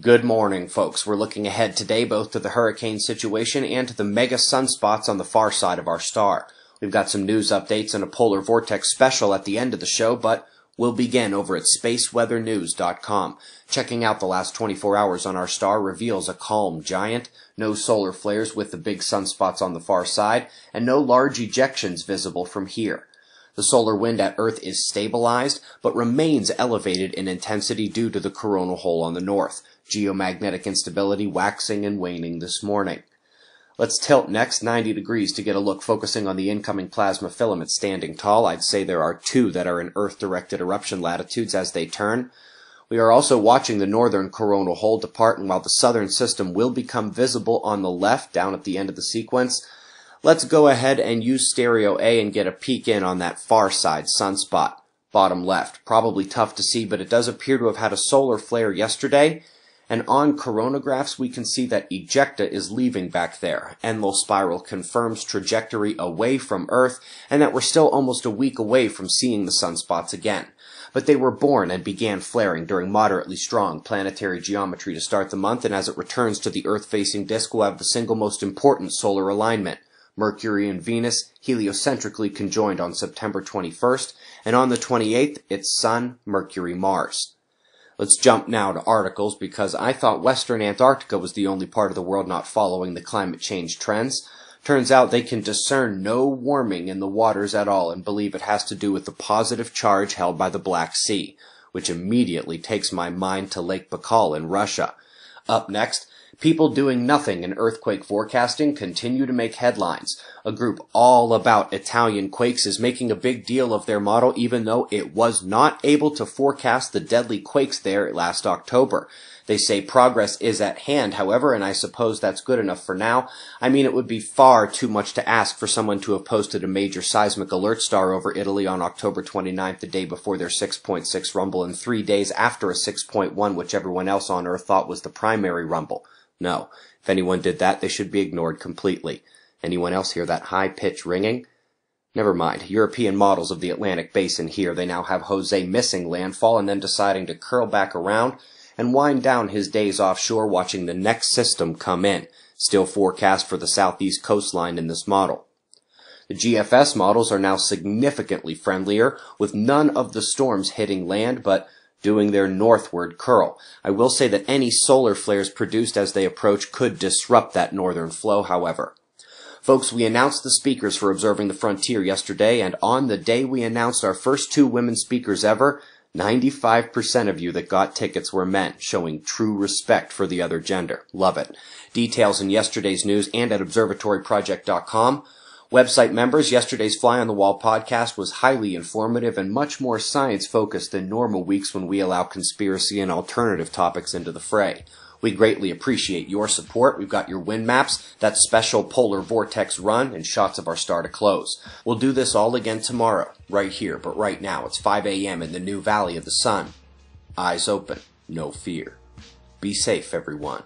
Good morning, folks. We're looking ahead today both to the hurricane situation and to the mega sunspots on the far side of our star. We've got some news updates and a polar vortex special at the end of the show, but we'll begin over at spaceweathernews.com. Checking out the last 24 hours on our star reveals a calm giant, no solar flares with the big sunspots on the far side, and no large ejections visible from here. The solar wind at Earth is stabilized, but remains elevated in intensity due to the coronal hole on the north. Geomagnetic instability waxing and waning this morning. Let's tilt next 90 degrees to get a look focusing on the incoming plasma filament standing tall. I'd say there are two that are in Earth-directed eruption latitudes as they turn. We are also watching the northern coronal hole depart, and while the southern system will become visible on the left down at the end of the sequence, let's go ahead and use stereo A and get a peek in on that far side sunspot. Bottom left. Probably tough to see, but it does appear to have had a solar flare yesterday. And on coronagraphs, we can see that ejecta is leaving back there. Enlil spiral confirms trajectory away from Earth, and that we're still almost a week away from seeing the sunspots again. But they were born and began flaring during moderately strong planetary geometry to start the month, and as it returns to the Earth-facing disk, we'll have the single most important solar alignment. Mercury and Venus heliocentrically conjoined on September 21st, and on the 28th, it's Sun, Mercury, Mars. Let's jump now to articles, because I thought Western Antarctica was the only part of the world not following the climate change trends. Turns out they can discern no warming in the waters at all and believe it has to do with the positive charge held by the Black Sea, which immediately takes my mind to Lake Baikal in Russia. Up next, people doing nothing in earthquake forecasting continue to make headlines. A group all about Italian quakes is making a big deal of their model, even though it was not able to forecast the deadly quakes there last October. They say progress is at hand, however, and I suppose that's good enough for now. I mean, it would be far too much to ask for someone to have posted a major seismic alert star over Italy on October 29th, the day before their 6.6 rumble, and 3 days after a 6.1, which everyone else on Earth thought was the primary rumble. No, if anyone did that, they should be ignored completely. Anyone else hear that high-pitched ringing? Never mind. European models of the Atlantic Basin here. They now have Jose missing landfall and then deciding to curl back around and wind down his days offshore watching the next system come in. Still forecast for the southeast coastline in this model. The GFS models are now significantly friendlier, with none of the storms hitting land, but doing their northward curl. I will say that any solar flares produced as they approach could disrupt that northern flow, however. Folks, we announced the speakers for Observing the Frontier yesterday, and on the day we announced our first 2 women speakers ever, 95% of you that got tickets were men, showing true respect for the other gender. Love it. Details in yesterday's news and at observatoryproject.com. Website members, yesterday's Fly on the Wall podcast was highly informative and much more science-focused than normal weeks when we allow conspiracy and alternative topics into the fray. We greatly appreciate your support. We've got your wind maps, that special polar vortex run, and shots of our star to close. We'll do this all again tomorrow, right here, but right now it's 5 a.m. in the new Valley of the Sun. Eyes open, no fear. Be safe, everyone.